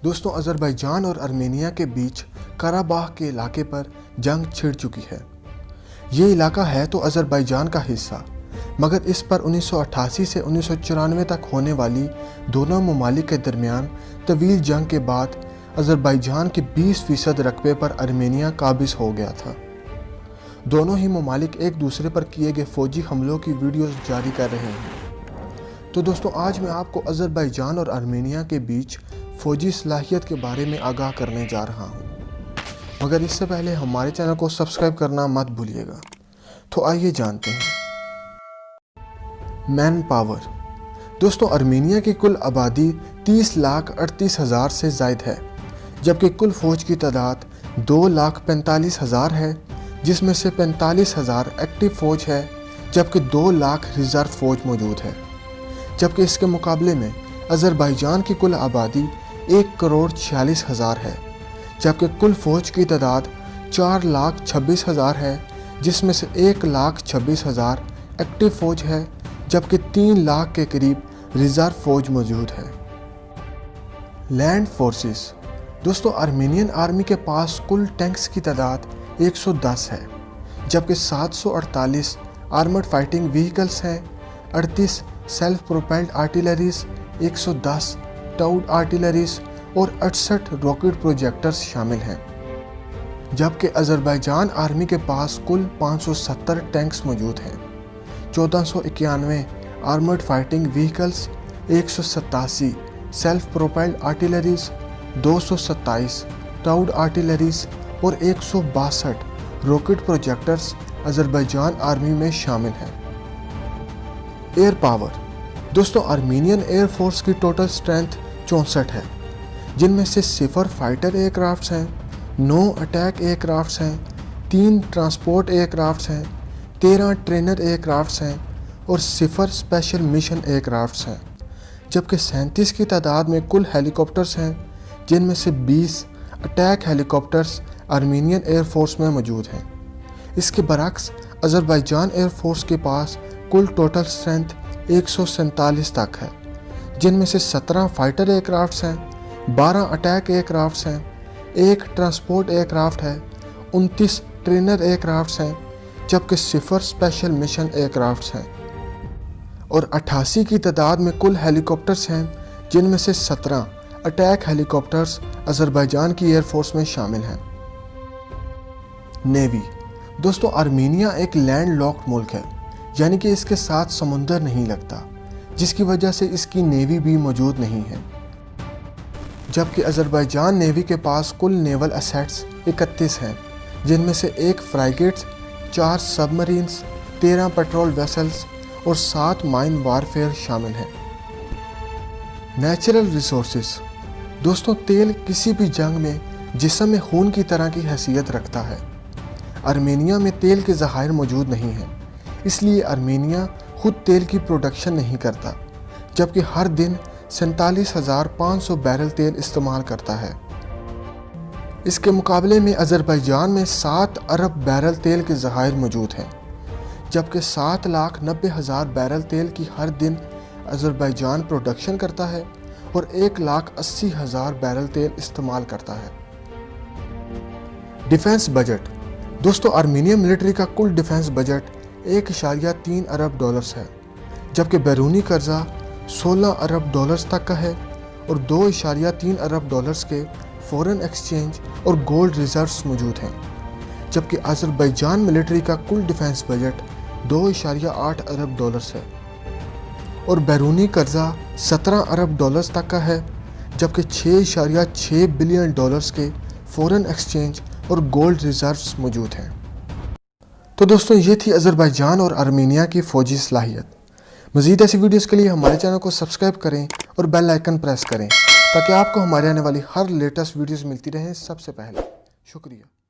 دوستوں آذربائیجان اور ارمینیا کے بیچ قراباغ کے علاقے پر جنگ چھڑ چکی ہے۔ یہ علاقہ ہے تو آذربائیجان کا حصہ، مگر اس پر 1988 سے 1994 تک ہونے والی دونوں ممالک کے درمیان طویل جنگ کے بعد آذربائیجان کے 20% رقبے پر ارمینیا قابض ہو گیا تھا۔ دونوں ہی ممالک ایک دوسرے پر کیے گئے فوجی حملوں کی ویڈیوز جاری کر رہے ہیں۔ تو دوستوں آج میں آپ کو آذربائیجان اور ارمینیا کے بیچ فوجی صلاحیت کے بارے میں آگاہ کرنے جا رہا ہوں، مگر اس سے پہلے ہمارے چینل کو سبسکرائب کرنا مت بھولیے گا۔ تو آئیے جانتے ہیں۔ Man power. دوستوں ارمینیا کی کل آبادی 30,38,000 سے زائد ہے، جبکہ کل فوج کی تعداد 2,45,000 ہے، جس میں سے 45,000 ایکٹیو فوج ہے، جبکہ 2 لاکھ ریزرو فوج موجود ہے۔ جبکہ اس کے مقابلے میں آذربائیجان کی کل آبادی 1,46,000 ہے، جبکہ کل فوج کی تعداد 4,26,000 ہے، جس میں سے 1,26,000 ایکٹیو فوج ہے، جبکہ 3 لاکھ کے قریب ریزرو فوج موجود ہے۔ Land forces. دوستوں ارمینین آرمی کے پاس کل ٹینکس کی تعداد 110 ہے، جبکہ 748 آرمڈ فائٹنگ وہیکلز ہیں، 38 سیلف پروپیلڈ آرٹیلریز، 110 ٹاؤڈ آرٹیلریز اور 68 راکٹ پروجیکٹرز شامل ہیں۔ جبکہ آذربائیجان آرمی کے پاس کل 570 ٹینکس موجود ہیں، 1491 armed fighting vehicles, 187 self propelled artilleries, 227 towed artilleries اور 162 راکٹ پروجیکٹرز آذربائیجان آرمی میں شامل ہیں۔ Air power. دوستوں ارمینین ایئر فورس کی ٹوٹل اسٹرینتھ 64 ہے، جن میں سے 0 فائٹر ایئر کرافٹس ہیں، 9 اٹیک ایئر کرافٹس ہیں، 3 ٹرانسپورٹ ایئر کرافٹس ہیں، 13 ٹرینر ایئر کرافٹس ہیں اور 0 اسپیشل مشن ایئر کرافٹس ہیں، جبکہ 37 کی تعداد میں کل ہیلی کاپٹرز ہیں، جن میں سے 20 اٹیک ہیلی کاپٹرز ارمینین ایئر فورس میں موجود ہیں۔ اس کے برعکس آذربائیجان ایئر فورس کے پاس کل ٹوٹل اسٹرینتھ 147 تک ہے، جن میں سے 17 فائٹر ایئر کرافٹس ہیں، 12 اٹیک ایئر کرافٹس ہیں، 1 ٹرانسپورٹ ایئر کرافٹ ہے، 29 ٹرینر ایئر کرافٹس ہیں، جبکہ 0 اسپیشل مشن ایئر کرافٹس ہیں، اور 88 کی تعداد میں کل ہیلی کاپٹرز ہیں، جن میں سے 17 اٹیک ہیلی کاپٹرز آذربائیجان کی ایئر فورس میں شامل ہیں۔ نیوی۔ دوستو ارمینیا ایک لینڈ لاکڈ ملک ہے، یعنی کہ اس کے ساتھ سمندر نہیں لگتا، جس کی وجہ سے اس کی نیوی بھی موجود نہیں ہے۔ جبکہ آذربائیجان نیوی کے پاس کل نیول ایسیٹس 31 ہیں، جن میں سے 1 فریگیٹس، 4 سب مرینز، 13 پیٹرول ویسلز اور 7 مائن وارفیئر شامل ہیں۔ Natural resources. دوستوں تیل کسی بھی جنگ میں جسم میں خون کی طرح کی حیثیت رکھتا ہے۔ ارمینیا میں تیل کے ذخائر موجود نہیں ہیں، اس لیے ارمینیا خود تیل کی پروڈکشن نہیں کرتا، جبکہ ہر دن 47,500 بیرل تیل استعمال کرتا ہے۔ اس کے مقابلے میں آذربائیجان میں 7 ارب بیرل تیل کے ذخائر موجود ہیں، جبکہ 7,90,000 بیرل تیل کی ہر دن آذربائیجان پروڈکشن کرتا ہے اور 1,80,000 بیرل تیل استعمال کرتا ہے۔ Defence budget. دوستو ارمینیا ملٹری کا کل ڈیفنس بجٹ 1.3 ارب ڈالرز ہے، جبکہ بیرونی قرضہ 16 ارب ڈالرز تک کا ہے اور 2.3 ارب ڈالرز کے فورن ایکسچینج اور گولڈ ریزروز موجود ہیں، جبکہ آذربائیجان ملٹری کا کل ڈیفنس بجٹ 2.8 ارب ڈالرز ہے اور بیرونی قرضہ 17 ارب ڈالرز تک کا ہے، جبکہ 6.6 بلین ڈالرز کے فورن ایکسچینج اور گولڈ ریزروز موجود ہیں۔ تو دوستوں یہ تھی آذربائیجان اور ارمینیا کی فوجی صلاحیت۔ مزید ایسی ویڈیوز کے لیے ہمارے چینل کو سبسکرائب کریں اور بیل آئیکن پریس کریں، تاکہ آپ کو ہمارے آنے والی ہر لیٹسٹ ویڈیوز ملتی رہیں سب سے پہلے۔ شکریہ۔